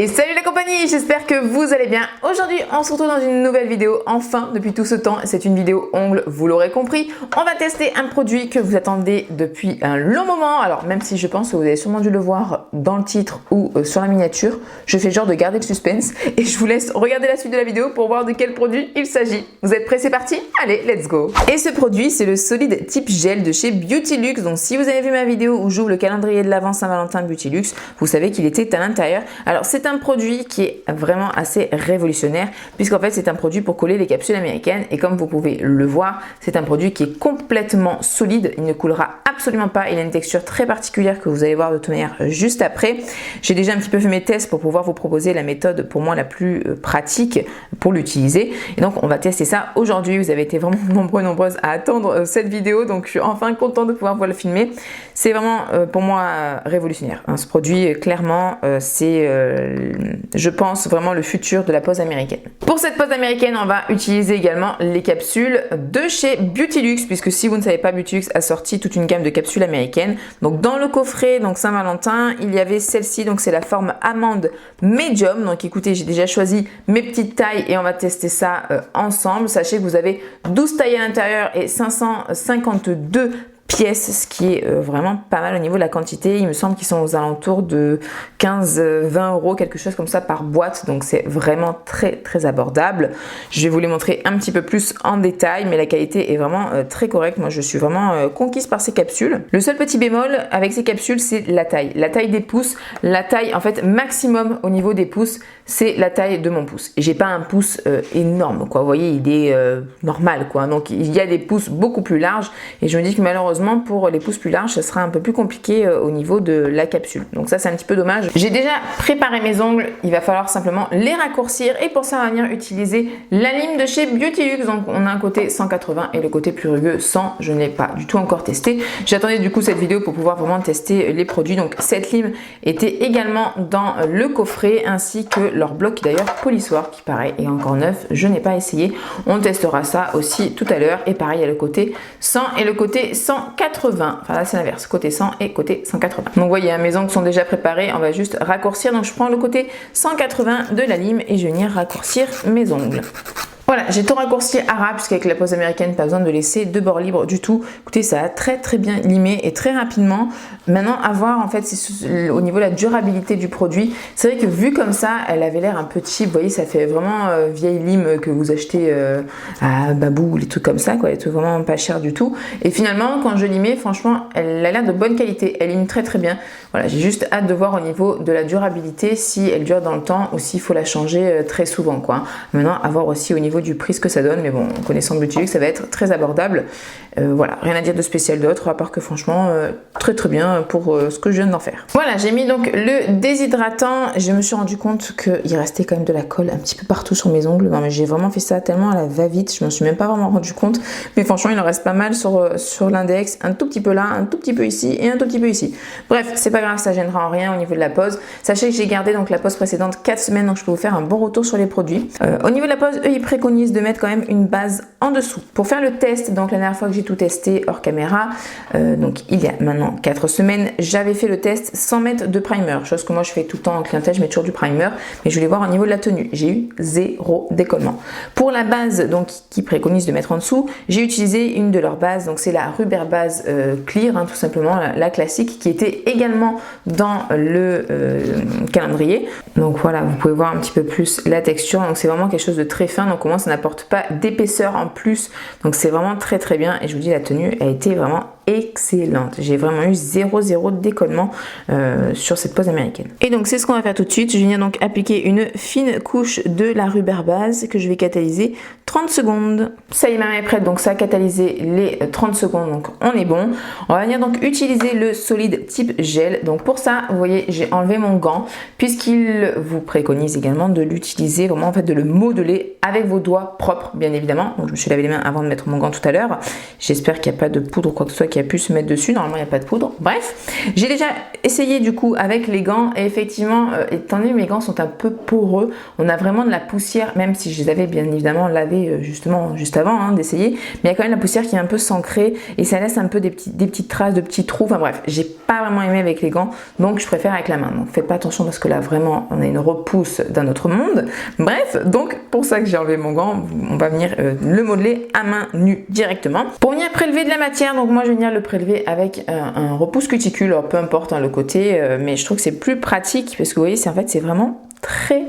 Et salut la compagnie, j'espère que vous allez bien. Aujourd'hui, on se retrouve dans une nouvelle vidéo. Enfin, depuis tout ce temps, c'est une vidéo ongles, vous l'aurez compris. On va tester un produit que vous attendez depuis un long moment. Alors, même si je pense que vous avez sûrement dû le voir dans le titre ou sur la miniature, je fais genre de garder le suspense et je vous laisse regarder la suite de la vidéo pour voir de quel produit il s'agit. Vous êtes prêts, c'est parti? Allez, let's go! Et ce produit, c'est le solide type gel de chez Beautylux. Donc, si vous avez vu ma vidéo où j'ouvre le calendrier de l'Avent Saint-Valentin Beautylux, vous savez qu'il était à l'intérieur. Alors, c'est un produit qui est vraiment assez révolutionnaire puisqu'en fait c'est un produit pour coller les capsules américaines et comme vous pouvez le voir, c'est un produit qui est complètement solide, il ne coulera absolument pas, il a une texture très particulière que vous allez voir de toute manière juste après. J'ai déjà un petit peu fait mes tests pour pouvoir vous proposer la méthode pour moi la plus pratique pour l'utiliser et donc on va tester ça aujourd'hui. Vous avez été vraiment nombreuses à attendre cette vidéo, donc je suis enfin contente de pouvoir vous le filmer. C'est vraiment pour moi révolutionnaire, hein. Ce produit clairement c'est je pense vraiment le futur de la pose américaine. Pour cette pose américaine, on va utiliser également les capsules de chez Beautylux, puisque si vous ne savez pas, Beautylux a sorti toute une gamme de capsules américaines. Donc dans le coffret, donc Saint-Valentin, il y avait celle-ci, donc c'est la forme amande medium. Donc écoutez, j'ai déjà choisi mes petites tailles et on va tester ça ensemble. Sachez que vous avez 12 tailles à l'intérieur et 552 pièces, ce qui est vraiment pas mal au niveau de la quantité. Il me semble qu'ils sont aux alentours de 15-20 euros, quelque chose comme ça par boîte, donc c'est vraiment très abordable. Je vais vous les montrer un petit peu plus en détail, mais la qualité est vraiment très correcte. Moi je suis vraiment conquise par ces capsules. Le seul petit bémol avec ces capsules, c'est la taille des pouces. La taille en fait maximum au niveau des pouces, c'est la taille de mon pouce. Et j'ai pas un pouce énorme quoi, vous voyez, il est normal quoi, donc il y a des pouces beaucoup plus larges et je me dis que malheureusement pour les pouces plus larges, ça sera un peu plus compliqué au niveau de la capsule. Donc ça, c'est un petit peu dommage. J'ai déjà préparé mes ongles. Il va falloir simplement les raccourcir. Et pour ça, on va venir utiliser la lime de chez Beautylux. Donc on a un côté 180 et le côté plus rugueux 100. Je ne l'ai pas du tout encore testé. J'attendais du coup cette vidéo pour pouvoir vraiment tester les produits. Donc cette lime était également dans le coffret ainsi que leur bloc qui d'ailleurs polissoir qui pareil est encore neuf. Je n'ai pas essayé. On testera ça aussi tout à l'heure. Et pareil, il y a le côté 100 et le côté 180, enfin là c'est l'inverse, côté 100 et côté 180. Donc vous voyez, mes ongles sont déjà préparés, on va juste raccourcir. Donc je prends le côté 180 de la lime et je vais venir raccourcir mes ongles. Voilà, j'ai tout raccourci à ras puisqu'avec la pose américaine, pas besoin de laisser de bord libre du tout. Écoutez, ça a très bien limé et très rapidement. Maintenant, à voir en fait, c'est au niveau de la durabilité du produit. C'est vrai que vu comme ça, elle avait l'air un peu cheap. Vous voyez, ça fait vraiment vieille lime que vous achetez à Babou, les trucs comme ça, quoi. Les trucs vraiment pas chers du tout. Et finalement, quand je limais, franchement, elle a l'air de bonne qualité. Elle lime très bien. Voilà, j'ai juste hâte de voir au niveau de la durabilité si elle dure dans le temps ou s'il faut la changer très souvent, quoi. Maintenant, à voir aussi au niveau du prix ce que ça donne, mais bon, connaissant Beautylux, ça va être très abordable. Voilà, rien à dire de spécial d'autre, à part que franchement, très bien pour ce que je viens d'en faire. Voilà, j'ai mis donc le déshydratant. Je me suis rendu compte qu'il restait quand même de la colle un petit peu partout sur mes ongles. Non, mais j'ai vraiment fait ça tellement à la va-vite, je m'en suis même pas vraiment rendu compte. Mais franchement, il en reste pas mal sur l'index, un tout petit peu là, un tout petit peu ici et un tout petit peu ici. Bref, c'est pas grave, ça gênera en rien au niveau de la pose. Sachez que j'ai gardé donc la pose précédente 4 semaines, donc je peux vous faire un bon retour sur les produits. Au niveau de la pose, eux, ils préconisent de mettre quand même une base en dessous. Pour faire le test, donc la dernière fois que j'ai tout testé hors caméra, donc il y a maintenant 4 semaines, j'avais fait le test sans mettre de primer, chose que moi je fais tout le temps en clientèle, je mets toujours du primer, mais je voulais voir au niveau de la tenue. J'ai eu 0 décollement. Pour la base donc qui préconise de mettre en dessous, j'ai utilisé une de leurs bases, donc c'est la Rubber Base Clear, hein, tout simplement la classique, qui était également dans le calendrier. Donc voilà, vous pouvez voir un petit peu plus la texture, donc c'est vraiment quelque chose de très fin, donc au moins ça n'apporte pas d'épaisseur en plus, donc c'est vraiment très bien. Et je vous dis, la tenue a été vraiment excellente. J'ai vraiment eu 0 de décollement sur cette pose américaine. Et donc c'est ce qu'on va faire tout de suite. Je viens donc appliquer une fine couche de la Rubber Base que je vais catalyser 30 secondes. Ça y est, ma main est prête, donc ça a catalysé les 30 secondes, donc on est bon. On va venir donc utiliser le solide type gel. Donc pour ça, vous voyez, j'ai enlevé mon gant puisqu'il vous préconise également de l'utiliser, vraiment en fait de le modeler avec vos doigts propres, bien évidemment. Donc je me suis lavé les mains avant de mettre mon gant tout à l'heure. J'espère qu'il n'y a pas de poudre ou quoi que ce soit qui a pu se mettre dessus. Normalement, il n'y a pas de poudre. Bref, j'ai déjà essayé du coup avec les gants et effectivement, étant donné que mes gants sont un peu poreux, on a vraiment de la poussière, même si je les avais bien évidemment lavés installé justement juste avant hein, d'essayer, mais il y a quand même la poussière qui est un peu s'ancrée et ça laisse un peu des petites traces, de petits trous. Enfin bref, j'ai pas vraiment aimé avec les gants, donc je préfère avec la main. Donc faites pas attention parce que là vraiment on a une repousse d'un autre monde. Bref, donc pour ça que j'ai enlevé mon gant, on va venir le modeler à main nue directement. Pour venir prélever de la matière, donc moi je vais venir le prélever avec un repousse cuticule, alors peu importe hein, le côté, mais je trouve que c'est plus pratique parce que vous voyez, en fait c'est vraiment très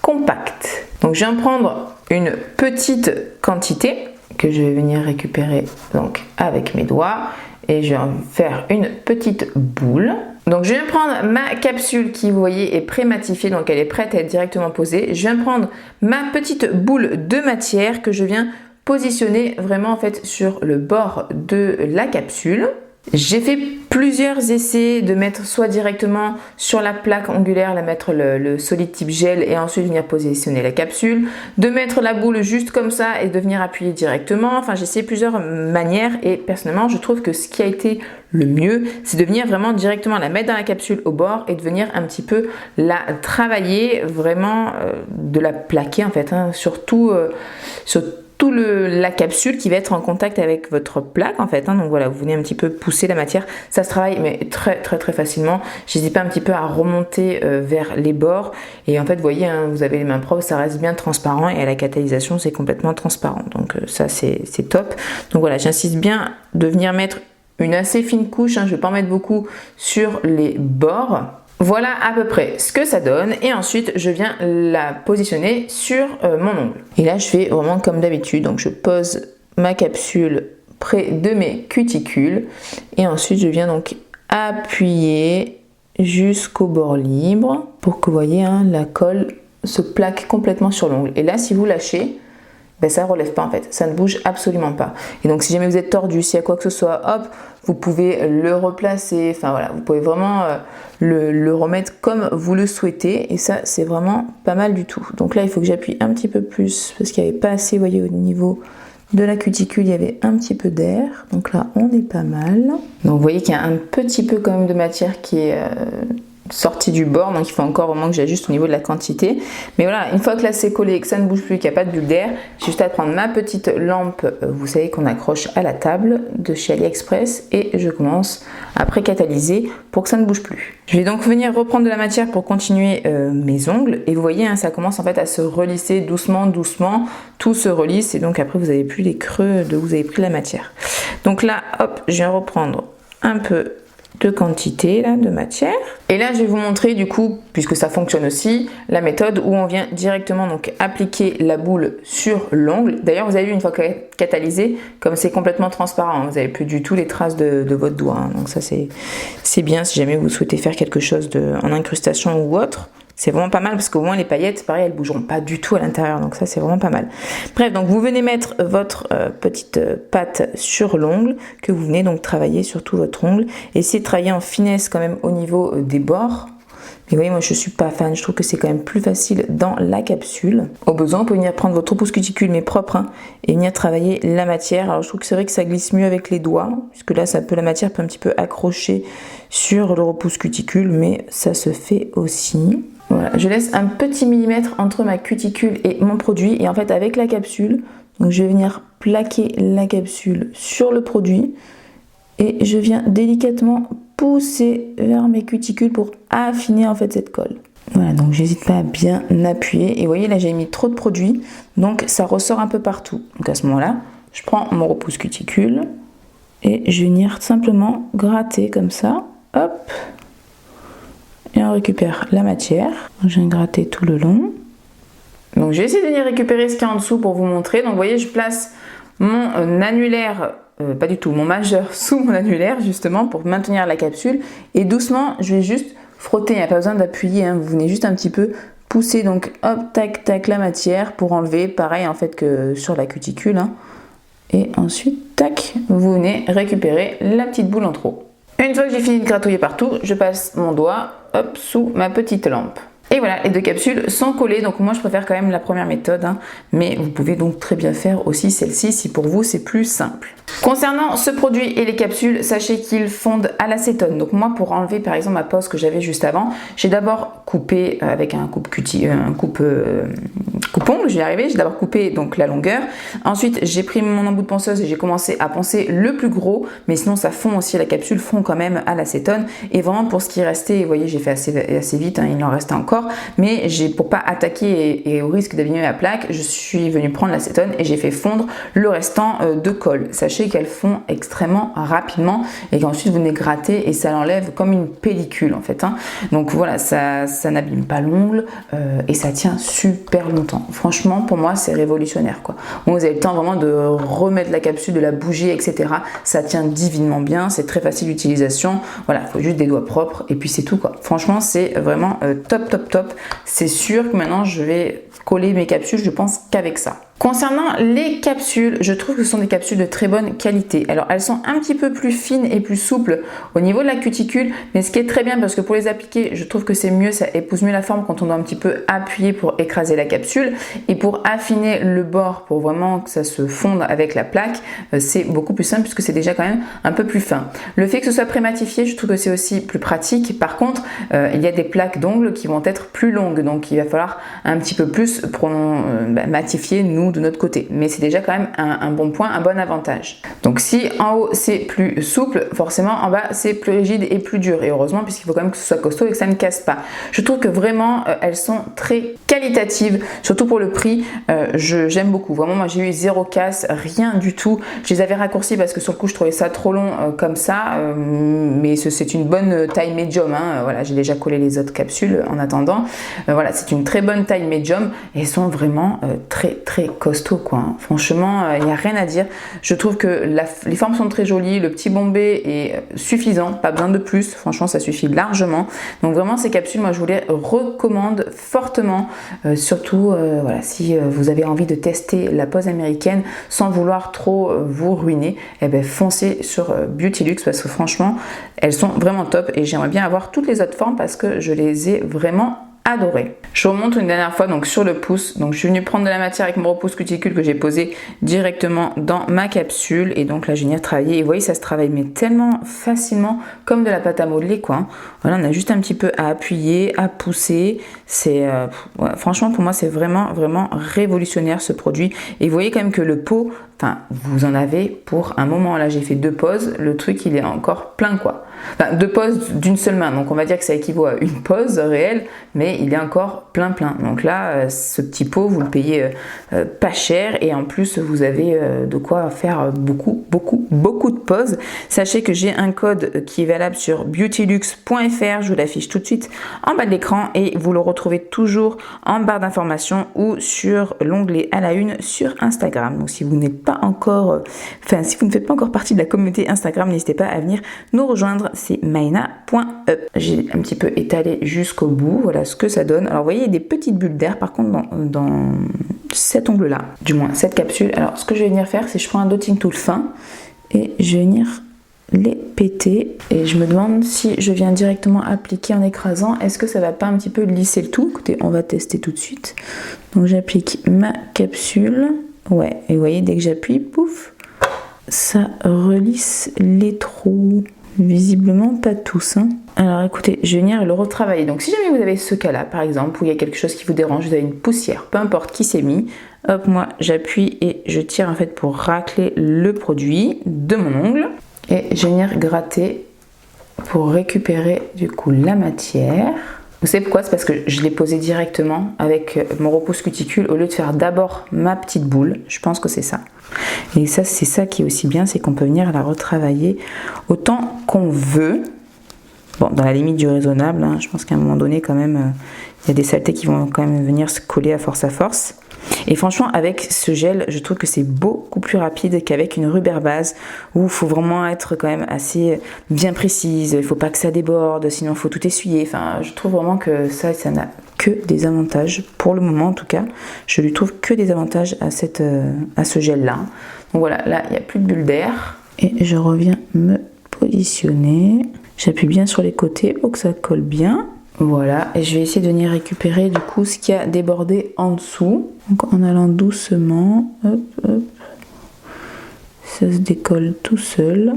compact. Donc je viens prendre une petite quantité que je vais venir récupérer donc avec mes doigts et je vais en faire une petite boule. Donc je viens prendre ma capsule qui vous voyez est pré-matifiée, donc elle est prête à être directement posée. Je viens prendre ma petite boule de matière que je viens positionner vraiment en fait sur le bord de la capsule. J'ai fait plusieurs essais de mettre soit directement sur la plaque angulaire, mettre le solide type gel et ensuite venir positionner la capsule, de mettre la boule juste comme ça et de venir appuyer directement. Enfin, j'ai essayé plusieurs manières et personnellement, je trouve que ce qui a été le mieux, c'est de venir vraiment directement la mettre dans la capsule au bord et de venir un petit peu la travailler, vraiment de la plaquer en fait, hein, surtout sur la capsule qui va être en contact avec votre plaque en fait hein. Donc voilà, vous venez un petit peu pousser la matière, ça se travaille mais très facilement. J'hésite pas un petit peu à remonter vers les bords et en fait vous voyez hein, vous avez les mains propres, ça reste bien transparent et à la catalysation c'est complètement transparent, donc ça c'est top. Donc voilà, j'insiste bien de venir mettre une assez fine couche hein, je vais pas en mettre beaucoup sur les bords. Voilà à peu près ce que ça donne et ensuite je viens la positionner sur mon ongle. Et là je fais vraiment comme d'habitude, donc je pose ma capsule près de mes cuticules et ensuite je viens donc appuyer jusqu'au bord libre pour que vous voyez hein, la colle se plaque complètement sur l'ongle. Et là si vous lâchez, ben ça ne relève pas en fait, ça ne bouge absolument pas. Et donc si jamais vous êtes tordu, s'il y a quoi que ce soit, hop, vous pouvez le replacer, enfin voilà, vous pouvez vraiment le remettre comme vous le souhaitez et ça c'est vraiment pas mal du tout. Donc là il faut que j'appuie un petit peu plus parce qu'il n'y avait pas assez, vous voyez au niveau de la cuticule il y avait un petit peu d'air, donc là on est pas mal. Donc vous voyez qu'il y a un petit peu quand même de matière qui est sortie du bord, donc il faut encore au moins que j'ajuste au niveau de la quantité, mais voilà, une fois que là c'est collé et que ça ne bouge plus, qu'il n'y a pas de bulle d'air, j'ai juste à prendre ma petite lampe, vous savez qu'on accroche à la table de chez AliExpress et je commence à pré-catalyser pour que ça ne bouge plus. Je vais donc venir reprendre de la matière pour continuer mes ongles et vous voyez hein, ça commence en fait à se relisser doucement, tout se relisse et donc après vous n'avez plus les creux de où vous avez pris la matière. Donc là hop, je viens reprendre un peu de quantité là, de matière. Et là je vais vous montrer du coup, puisque ça fonctionne aussi, la méthode où on vient directement donc appliquer la boule sur l'ongle. D'ailleurs vous avez vu une fois catalysé, comme c'est complètement transparent, hein, vous n'avez plus du tout les traces de votre doigt. Hein, donc ça c'est bien si jamais vous souhaitez faire quelque chose en incrustation ou autre. C'est vraiment pas mal parce qu'au moins les paillettes, pareil, elles bougeront pas du tout à l'intérieur. Donc ça, c'est vraiment pas mal. Bref, donc vous venez mettre votre petite pâte sur l'ongle que vous venez donc travailler sur tout votre ongle. Essayez de travailler en finesse quand même au niveau des bords. Mais vous voyez, moi je suis pas fan, je trouve que c'est quand même plus facile dans la capsule. Au besoin, vous pouvez venir prendre votre repousse cuticule, mais propre, hein, et venir travailler la matière. Alors je trouve que c'est vrai que ça glisse mieux avec les doigts, puisque là la matière peut un petit peu accrocher sur le repousse cuticule, mais ça se fait aussi. Voilà, je laisse un petit millimètre entre ma cuticule et mon produit, et en fait avec la capsule, donc je vais venir plaquer la capsule sur le produit, et je viens délicatement pousser vers mes cuticules pour affiner en fait cette colle. Voilà, donc j'hésite pas à bien appuyer. Et vous voyez là j'ai mis trop de produit, donc ça ressort un peu partout. Donc à ce moment-là, je prends mon repousse cuticule et je vais venir simplement gratter comme ça. Hop. Et on récupère la matière. Je viens gratter tout le long. Donc je vais essayer de venir récupérer ce qu'il y a en dessous pour vous montrer. Donc vous voyez, je place mon annulaire, pas du tout, mon majeur sous mon annulaire justement pour maintenir la capsule. Et doucement, je vais juste frotter. Il n'y a pas besoin d'appuyer, hein. Vous venez juste un petit peu pousser. Donc hop, tac, tac, la matière pour enlever. Pareil en fait que sur la cuticule. Hein. Et ensuite, tac, vous venez récupérer la petite boule en trop. Une fois que j'ai fini de gratouiller partout, je passe mon doigt hop, sous ma petite lampe. Et voilà, les deux capsules sont collées, donc moi je préfère quand même la première méthode, hein, mais vous pouvez donc très bien faire aussi celle-ci si pour vous c'est plus simple. Concernant ce produit et les capsules, sachez qu'ils fondent à l'acétone. Donc moi, pour enlever par exemple ma pose que j'avais juste avant, j'ai d'abord coupé avec un coupe-ongle, j'y arrivé. J'ai d'abord coupé donc la longueur. Ensuite, j'ai pris mon embout de ponceuse et j'ai commencé à poncer le plus gros. Mais sinon, ça fond aussi, la capsule fond quand même à l'acétone. Et vraiment pour ce qui restait, vous voyez, j'ai fait assez vite, hein, il en restait encore. Mais pour pas attaquer et au risque d'abîmer la plaque, je suis venue prendre l'acétone et j'ai fait fondre le restant de colle. Sachez qu'elle fond extrêmement rapidement et qu'ensuite vous venez gratter et ça l'enlève comme une pellicule en fait, hein. Donc voilà, ça n'abîme pas l'ongle et ça tient super longtemps. Franchement, pour moi, c'est révolutionnaire quoi. Bon, vous avez le temps vraiment de remettre la capsule, de la bouger, etc. Ça tient divinement bien, c'est très facile d'utilisation. Voilà, il faut juste des doigts propres et puis c'est tout quoi. Franchement, c'est vraiment top. C'est sûr que maintenant, je vais coller mes capsules, je pense qu'avec ça. Concernant les capsules, je trouve que ce sont des capsules de très bonne qualité. Alors elles sont un petit peu plus fines et plus souples au niveau de la cuticule, mais ce qui est très bien parce que pour les appliquer, je trouve que c'est mieux, ça épouse mieux la forme quand on doit un petit peu appuyer pour écraser la capsule. Et pour affiner le bord, pour vraiment que ça se fonde avec la plaque, c'est beaucoup plus simple puisque c'est déjà quand même un peu plus fin. Le fait que ce soit prématifié, je trouve que c'est aussi plus pratique. Par contre, il y a des plaques d'ongles qui vont être plus longues, donc il va falloir un petit peu plus matifier nous de notre côté, mais c'est déjà quand même un bon point, un bon avantage. Donc si en haut c'est plus souple, forcément en bas c'est plus rigide et plus dur, et heureusement puisqu'il faut quand même que ce soit costaud et que ça ne casse pas. Je trouve que vraiment elles sont très qualitatives, surtout pour le prix. J'aime beaucoup, vraiment moi j'ai eu zéro casse, rien du tout. Je les avais raccourcis parce que sur le coup je trouvais ça trop long comme ça, mais c'est une bonne taille médium, hein. Voilà, j'ai déjà collé les autres capsules en attendant. Voilà, c'est une très bonne taille médium et elles sont vraiment très costaud quoi, hein. Franchement, il n'y a rien à dire. Je trouve que les formes sont très jolies, le petit bombé est suffisant, pas besoin de plus, franchement ça suffit largement. Donc vraiment ces capsules, moi je vous les recommande fortement, surtout voilà, si vous avez envie de tester la pose américaine sans vouloir trop vous ruiner, et ben foncez sur Beauty Luxe parce que franchement elles sont vraiment top et j'aimerais bien avoir toutes les autres formes parce que je les ai vraiment adoré. Je vous remontre une dernière fois donc sur le pouce. Donc je suis venue prendre de la matière avec mon repousse cuticule que j'ai posé directement dans ma capsule et donc là je vais venir travailler et vous voyez ça se travaille mais tellement facilement comme de la pâte à modeler quoi. Voilà, on a juste un petit peu à appuyer, à pousser. C'est ouais, franchement pour moi c'est vraiment révolutionnaire ce produit et vous voyez quand même que le pot, enfin vous en avez pour un moment. Là j'ai fait 2 poses, le truc il est encore plein quoi. Enfin 2 poses d'une seule main, donc on va dire que ça équivaut à une pose réelle, mais il est encore plein. Donc là, ce petit pot, vous le payez pas cher et en plus vous avez de quoi faire beaucoup de poses. Sachez que j'ai un code qui est valable sur beautyluxe.fr, je vous l'affiche tout de suite en bas de l'écran et vous le retrouvez toujours en barre d'informations ou sur l'onglet à la une sur Instagram. Donc si vous n'êtes pas encore, si vous ne faites pas encore partie de la communauté Instagram, n'hésitez pas à venir nous rejoindre, c'est maina.up. J'ai un petit peu étalé jusqu'au bout, voilà ce que ça donne. Alors vous voyez, il y a des petites bulles d'air par contre dans cet ongle là, du moins cette capsule. Alors ce que je vais venir faire, c'est je prends un dotting tool fin et je vais venir les péter et je me demande si je viens directement appliquer en écrasant, est-ce que ça va pas un petit peu lisser le tout. Écoutez, on va tester tout de suite. Donc j'applique ma capsule, ouais, et vous voyez dès que j'appuie, pouf, ça relisse les trous. Visiblement pas tous, hein. Alors écoutez, je vais venir le retravailler. Donc si jamais vous avez ce cas là par exemple où il y a quelque chose qui vous dérange, vous avez une poussière, peu importe qui s'est mis, hop, moi j'appuie et je tire en fait pour racler le produit de mon ongle et je vais venir gratter pour récupérer du coup la matière. Vous savez pourquoi? C'est parce que je l'ai posé directement avec mon repousse cuticule au lieu de faire d'abord ma petite boule. Je pense que c'est ça. Et ça, c'est ça qui est aussi bien, c'est qu'on peut venir la retravailler autant qu'on veut. Bon, dans la limite du raisonnable, hein. Je pense qu'à un moment donné, quand même, il y a des saletés qui vont quand même venir se coller à force. Et franchement, avec ce gel, je trouve que c'est beaucoup plus rapide qu'avec une rubber base où il faut vraiment être quand même assez bien précise. Il ne faut pas que ça déborde, sinon il faut tout essuyer. Enfin, je trouve vraiment que ça n'a que des avantages. Pour le moment, en tout cas, je lui trouve que des avantages à ce gel-là. Donc voilà, là, il n'y a plus de bulles d'air. Et je reviens me positionner. J'appuie bien sur les côtés pour que ça colle bien. Voilà, et je vais essayer de venir récupérer du coup ce qui a débordé en dessous. Donc en allant doucement, hop, hop. Ça se décolle tout seul.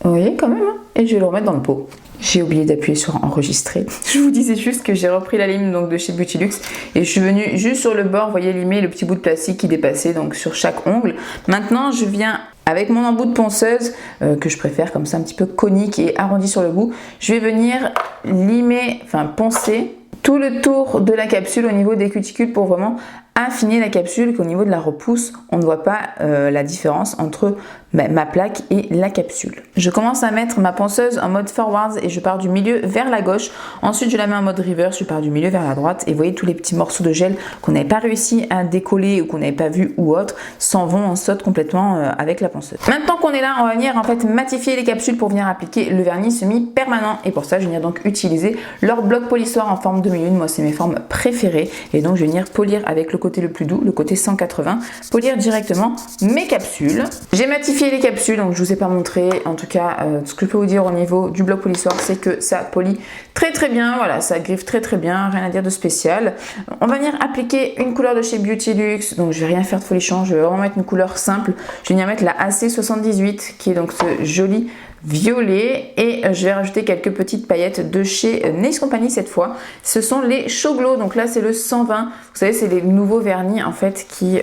Vous voyez quand même, hein. Et je vais le remettre dans le pot. J'ai oublié d'appuyer sur enregistrer. Je vous disais juste que j'ai repris la lime donc de chez Beauty Luxe et je suis venue juste sur le bord, vous voyez, limer le petit bout de plastique qui dépassait donc sur chaque ongle. Maintenant, je viens avec mon embout de ponceuse que je préfère comme ça un petit peu conique et arrondi sur le bout. Je vais venir limer, enfin poncer tout le tour de la capsule au niveau des cuticules pour vraiment affiner la capsule, qu'au niveau de la repousse, on ne voit pas la différence entre ma plaque et la capsule. Je commence à mettre ma ponceuse en mode forwards et je pars du milieu vers la gauche. Ensuite, je la mets en mode reverse, je pars du milieu vers la droite. Et vous voyez, tous les petits morceaux de gel qu'on n'avait pas réussi à décoller ou qu'on n'avait pas vu ou autre s'en vont en saute complètement avec la ponceuse. Maintenant qu'on est là, on va venir en fait matifier les capsules pour venir appliquer le vernis semi-permanent. Et pour ça, je vais venir donc utiliser leur bloc polissoir en forme demi-lune. Moi, c'est mes formes préférées. Et donc, je vais venir polir avec le côté le plus doux, le côté 180, polir directement mes capsules. J'ai matifié les capsules, donc je vous ai pas montré. En tout cas, ce que je peux vous dire au niveau du bloc polissoir, c'est que ça polit très très bien. Voilà, ça griffe très très bien, rien à dire de spécial. On va venir appliquer une couleur de chez Beauty Luxe, donc je vais rien faire de folichon, je vais vraiment mettre une couleur simple. Je vais venir mettre la AC78 qui est donc ce joli violet et je vais rajouter quelques petites paillettes de chez Nails Company cette fois. Ce sont les Show Glow, donc là c'est le 120. Vous savez, c'est les nouveaux vernis en fait qui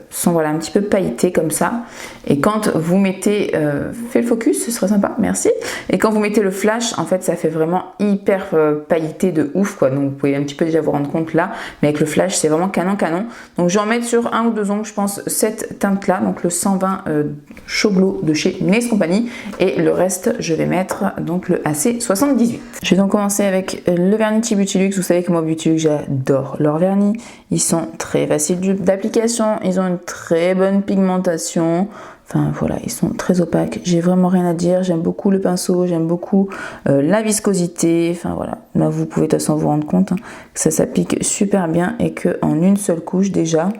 sont voilà un petit peu pailletés comme ça. Et quand vous mettez, fais le focus, ce serait sympa, merci. Et quand vous mettez le flash, en fait ça fait vraiment hyper pailleté de ouf quoi. Donc vous pouvez un petit peu déjà vous rendre compte là, mais avec le flash c'est vraiment canon canon. Donc je vais en mettre sur un ou deux ongles, je pense cette teinte là, donc le 120 Show Glow de chez Nails Company. Et le reste, je vais mettre donc le AC78. Je vais donc commencer avec le vernis de chez Beauty Luxe. Vous savez que moi, Beauty Luxe, j'adore leurs vernis. Ils sont très faciles d'application. Ils ont une très bonne pigmentation. Enfin voilà, ils sont très opaques. J'ai vraiment rien à dire. J'aime beaucoup le pinceau. J'aime beaucoup la viscosité. Enfin voilà. Là, vous pouvez de toute façon vous rendre compte hein, que ça s'applique super bien et qu'en une seule couche déjà,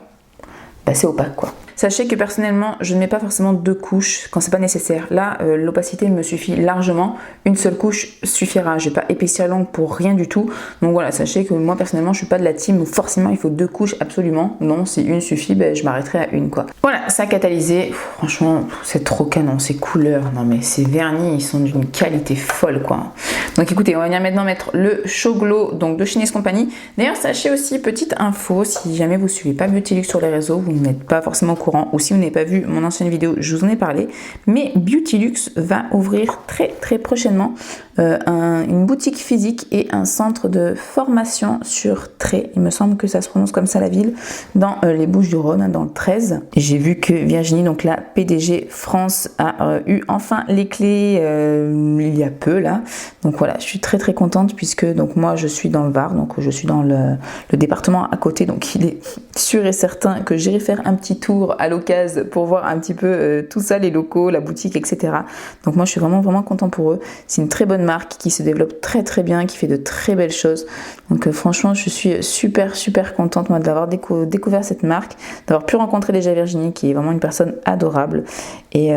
bah, c'est opaque quoi. Sachez que personnellement, je ne mets pas forcément deux couches quand c'est pas nécessaire. Là, l'opacité me suffit largement. Une seule couche suffira. Je vais pas épaissir l'ongle pour rien du tout. Donc voilà, sachez que moi personnellement, je suis pas de la team où forcément il faut deux couches absolument. Non, si une suffit, ben, je m'arrêterai à une quoi. Voilà, ça catalysé. Franchement, c'est trop canon. Ces couleurs, non mais ces vernis, ils sont d'une qualité folle quoi. Donc écoutez, on va venir maintenant mettre le Show Glow donc de chez Nails Company. D'ailleurs, sachez aussi, petite info, si jamais vous suivez pas Beauty Luxe sur les réseaux, vous n'êtes pas forcément courant, ou si vous n'avez pas vu mon ancienne vidéo, je vous en ai parlé, mais Beauty Luxe va ouvrir très très prochainement une boutique physique et un centre de formation sur Trait. Il me semble que ça se prononce comme ça la ville, dans les Bouches-du-Rhône, hein, dans le 13. J'ai vu que Virginie, donc la PDG France, a eu enfin les clés il y a peu là. Donc voilà, je suis très très contente puisque donc moi je suis dans le Var, donc je suis dans le département à côté, donc il est sûr et certain que j'irai faire un petit tour à l'occasion pour voir un petit peu tout ça, les locaux, la boutique, etc. Donc moi je suis vraiment vraiment contente pour eux. C'est une très bonne marque qui se développe très très bien, qui fait de très belles choses. Donc franchement je suis super super contente moi d'avoir découvert cette marque, d'avoir pu rencontrer déjà Virginie qui est vraiment une personne adorable et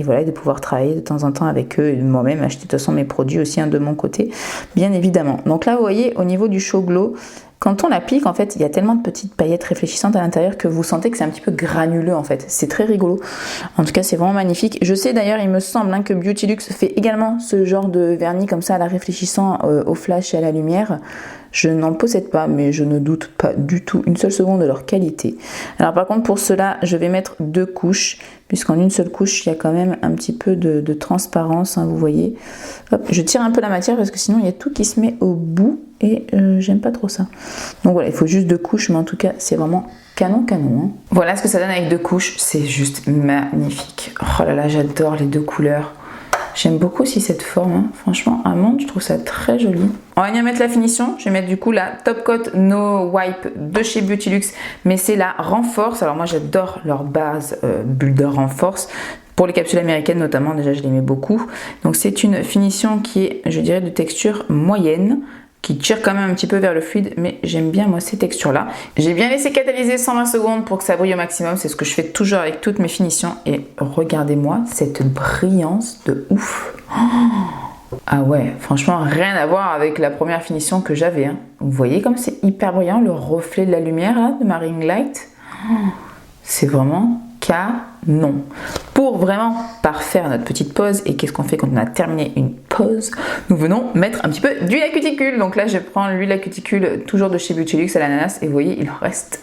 voilà, et de pouvoir travailler de temps en temps avec eux et moi-même acheter de toute façon mes produits aussi hein, de mon côté bien évidemment. Donc là vous voyez au niveau du Show Glow, quand on l'applique, en fait, il y a tellement de petites paillettes réfléchissantes à l'intérieur que vous sentez que c'est un petit peu granuleux, en fait. C'est très rigolo. En tout cas, c'est vraiment magnifique. Je sais d'ailleurs, il me semble hein, que Beauty Luxe fait également ce genre de vernis comme ça, à la réfléchissant au flash et à la lumière. Je n'en possède pas, mais je ne doute pas du tout une seule seconde de leur qualité. Alors par contre, pour cela, je vais mettre deux couches, puisqu'en une seule couche, il y a quand même un petit peu de transparence, hein, vous voyez. Hop, je tire un peu la matière parce que sinon, il y a tout qui se met au bout et j'aime pas trop ça. Donc voilà, il faut juste deux couches, mais en tout cas, c'est vraiment canon canon. Hein. Voilà ce que ça donne avec deux couches, c'est juste magnifique. Oh là là, j'adore les deux couleurs. J'aime beaucoup aussi cette forme, hein. Franchement, amande, je trouve ça très joli. On va venir mettre la finition. Je vais mettre du coup la Top Coat No Wipe de chez Beauty Luxe, mais c'est la Renforce. Alors moi, j'adore leur base Builder Renforce. Pour les capsules américaines notamment, déjà, je l'aimais beaucoup. Donc c'est une finition qui est, je dirais, de texture moyenne, qui tire quand même un petit peu vers le fluide, mais j'aime bien moi ces textures là. J'ai bien laissé catalyser 120 secondes pour que ça brille au maximum, c'est ce que je fais toujours avec toutes mes finitions et regardez-moi cette brillance de ouf. Oh, ah ouais, franchement rien à voir avec la première finition que j'avais. Hein. Vous voyez comme c'est hyper brillant, le reflet de la lumière là, de ma ring light. Oh, c'est vraiment canon. pour vraiment parfaire notre petite pause. Et qu'est-ce qu'on fait quand on a terminé une pause? Nous venons mettre un petit peu d'huile à cuticule. Donc là, je prends l'huile à cuticule toujours de chez Beauty à l'ananas et vous voyez, il en reste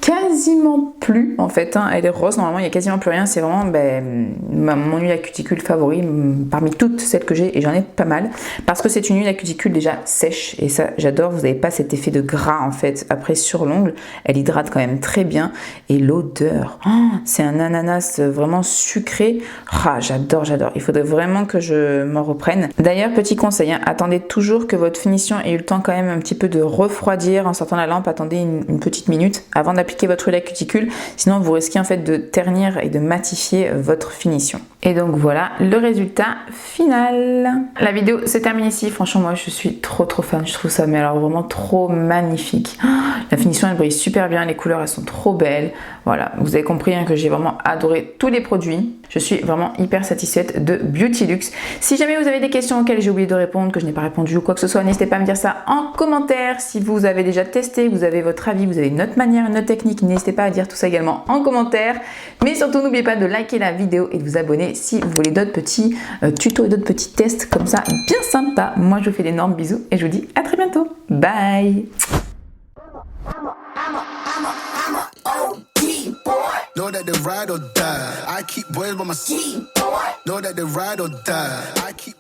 quasiment plus en fait. Hein. Elle est rose, normalement, il n'y a quasiment plus rien. C'est vraiment mon huile à cuticule favori parmi toutes celles que j'ai et j'en ai pas mal parce que c'est une huile à cuticule déjà sèche et ça, j'adore. Vous n'avez pas cet effet de gras en fait après sur l'ongle. Elle hydrate quand même très bien et l'odeur, c'est un ananas vraiment sucré. J'adore. Il faudrait vraiment que je m'en reprenne. D'ailleurs, petit conseil, attendez toujours que votre finition ait eu le temps quand même un petit peu de refroidir en sortant la lampe. Attendez une petite minute avant d'appliquer votre huile à cuticule. Sinon, vous risquez en fait de ternir et de matifier votre finition. Et donc voilà le résultat final. La vidéo se termine ici. Franchement, moi je suis trop fan. Je trouve ça mais alors vraiment trop magnifique. La finition elle brille super bien. Les couleurs elles sont trop belles. Voilà, vous avez compris que j'ai vraiment adoré tous les produits. Je suis vraiment hyper satisfaite de Beautilux. Si jamais vous avez des questions auxquelles j'ai oublié de répondre, que je n'ai pas répondu ou quoi que ce soit, n'hésitez pas à me dire ça en commentaire. Si vous avez déjà testé, vous avez votre avis, vous avez une autre manière, une autre technique, n'hésitez pas à dire tout ça également en commentaire. Mais surtout, n'oubliez pas de liker la vidéo et de vous abonner si vous voulez d'autres petits tutos et d'autres petits tests comme ça bien sympa. Moi, je vous fais d'énormes bisous et je vous dis à très bientôt. Bye! Know that they ride or die. I keep boys by my side. Know that they ride or die. I keep